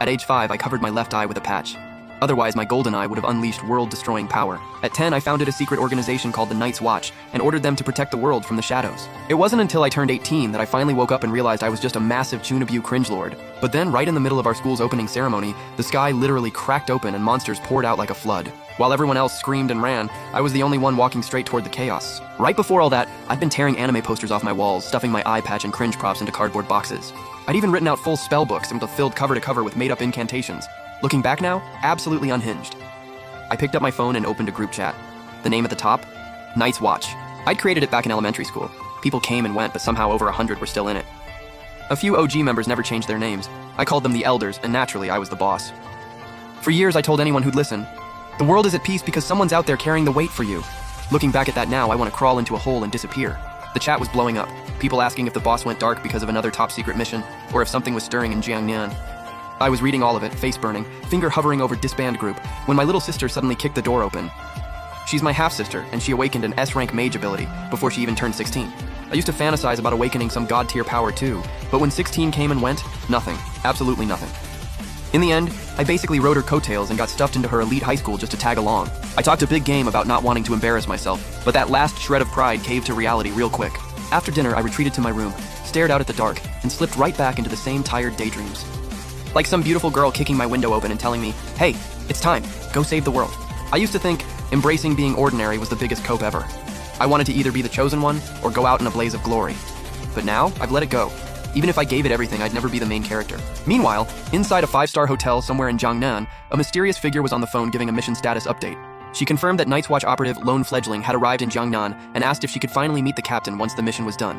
At age 5, I covered my left eye with a patch. Otherwise, my golden eye would have unleashed world-destroying power. At 10, I founded a secret organization called the Night's Watch and ordered them to protect the world from the shadows. It wasn't until I turned 18 that I finally woke up and realized I was just a massive Chunabu cringelord. But then, right in the middle of our school's opening ceremony, the sky literally cracked open and monsters poured out like a flood. While everyone else screamed and ran, I was the only one walking straight toward the chaos. Right before all that, I'd been tearing anime posters off my walls, stuffing my eye patch and cringe props into cardboard boxes. I'd even written out full spell books and filled cover to cover with made-up incantations. Looking back now, absolutely unhinged. I picked up my phone and opened a group chat. The name at the top? Night's Watch. I'd created it back in elementary school. People came and went, but somehow over 100 were still in it. A few OG members never changed their names. I called them the Elders, and naturally, I was the boss. For years, I told anyone who'd listen, the world is at peace because someone's out there carrying the weight for you. Looking back at that now, I want to crawl into a hole and disappear. The chat was blowing up. People asking if the boss went dark because of another top-secret mission, or if something was stirring in Jiangnan. I was reading all of it, face burning, finger hovering over disband group, when my little sister suddenly kicked the door open. She's my half-sister, and she awakened an S-rank mage ability before she even turned 16. I used to fantasize about awakening some god-tier power too, but when 16 came and went, nothing. Absolutely nothing. In the end, I basically rode her coattails and got stuffed into her elite high school just to tag along. I talked a big game about not wanting to embarrass myself, but that last shred of pride caved to reality real quick. After dinner, I retreated to my room, stared out at the dark, and slipped right back into the same tired daydreams. Like some beautiful girl kicking my window open and telling me, hey, it's time, go save the world. I used to think embracing being ordinary was the biggest cope ever. I wanted to either be the chosen one or go out in a blaze of glory. But now, I've let it go. Even if I gave it everything, I'd never be the main character. Meanwhile, inside a 5-star hotel somewhere in Jiangnan, a mysterious figure was on the phone giving a mission status update. She confirmed that Night's Watch operative Lone Fledgling had arrived in Jiangnan and asked if she could finally meet the captain once the mission was done.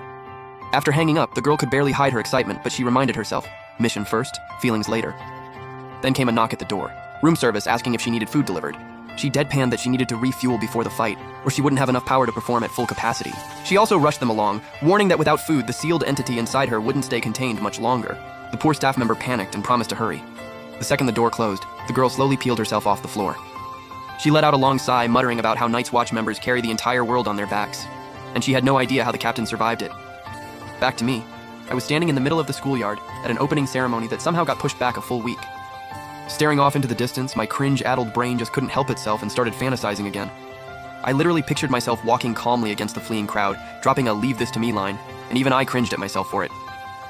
After hanging up, the girl could barely hide her excitement, but she reminded herself, mission first, feelings later. Then came a knock at the door. Room service asking if she needed food delivered. She deadpanned that she needed to refuel before the fight, or she wouldn't have enough power to perform at full capacity. She also rushed them along, warning that without food, the sealed entity inside her wouldn't stay contained much longer. The poor staff member panicked and promised to hurry. The second the door closed, the girl slowly peeled herself off the floor. She let out a long sigh, muttering about how Night's Watch members carry the entire world on their backs, and she had no idea how the captain survived it. Back to me. I was standing in the middle of the schoolyard at an opening ceremony that somehow got pushed back a full week. Staring off into the distance, my cringe-addled brain just couldn't help itself and started fantasizing again. I literally pictured myself walking calmly against the fleeing crowd, dropping a "leave this to me" line, and even I cringed at myself for it.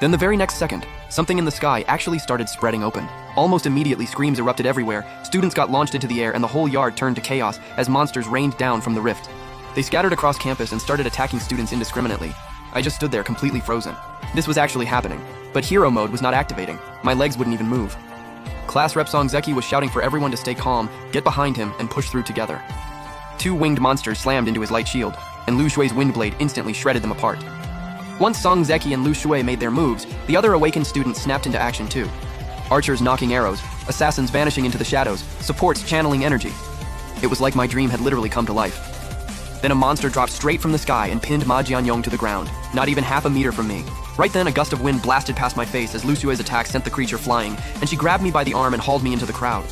Then the very next second, something in the sky actually started spreading open. Almost immediately, screams erupted everywhere, students got launched into the air, and the whole yard turned to chaos as monsters rained down from the rift. They scattered across campus and started attacking students indiscriminately. I just stood there completely frozen. This was actually happening, but hero mode was not activating. My legs wouldn't even move. Class Rep Songzeki was shouting for everyone to stay calm, get behind him, and push through together. 2 winged monsters slammed into his light shield, and Lu Shui's wind blade instantly shredded them apart. Once Songzeki and Lu Shui made their moves, the other awakened students snapped into action too. Archers knocking arrows, assassins vanishing into the shadows, supports channeling energy. It was like my dream had literally come to life. Then a monster dropped straight from the sky and pinned Ma Jianyong to the ground, not even half a meter from me. Right then, a gust of wind blasted past my face as Lu Shui's attack sent the creature flying, and she grabbed me by the arm and hauled me into the crowd.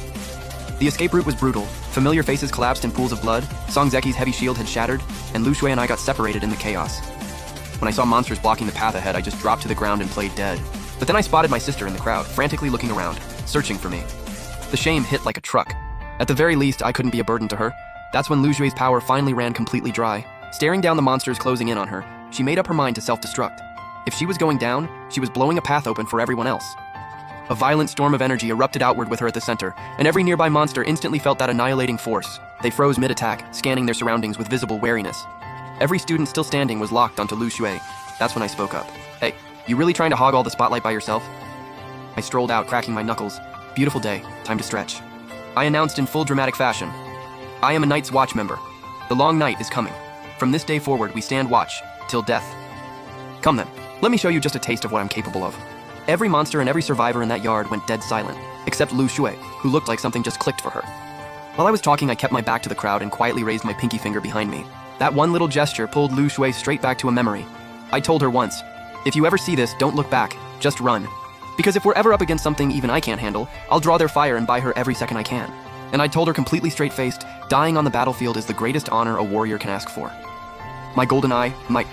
The escape route was brutal. Familiar faces collapsed in pools of blood, Songzeki's heavy shield had shattered, and Lu Shui and I got separated in the chaos. When I saw monsters blocking the path ahead, I just dropped to the ground and played dead. But then I spotted my sister in the crowd, frantically looking around, searching for me. The shame hit like a truck. At the very least, I couldn't be a burden to her. That's when Lu Shui's power finally ran completely dry. Staring down the monsters closing in on her, she made up her mind to self-destruct. If she was going down, she was blowing a path open for everyone else. A violent storm of energy erupted outward with her at the center, and every nearby monster instantly felt that annihilating force. They froze mid-attack, scanning their surroundings with visible wariness. Every student still standing was locked onto Lu Shui. That's when I spoke up. Hey, you really trying to hog all the spotlight by yourself? I strolled out, cracking my knuckles. Beautiful day, time to stretch. I announced in full dramatic fashion, I am a Night's Watch member. The long night is coming. From this day forward, we stand watch, till death. Come then, let me show you just a taste of what I'm capable of. Every monster and every survivor in that yard went dead silent, except Lu Shui, who looked like something just clicked for her. While I was talking, I kept my back to the crowd and quietly raised my pinky finger behind me. That one little gesture pulled Lu Shui straight back to a memory. I told her once, if you ever see this, don't look back, just run. Because if we're ever up against something even I can't handle, I'll draw their fire and buy her every second I can. And I told her completely straight-faced, dying on the battlefield is the greatest honor a warrior can ask for. My golden eye, my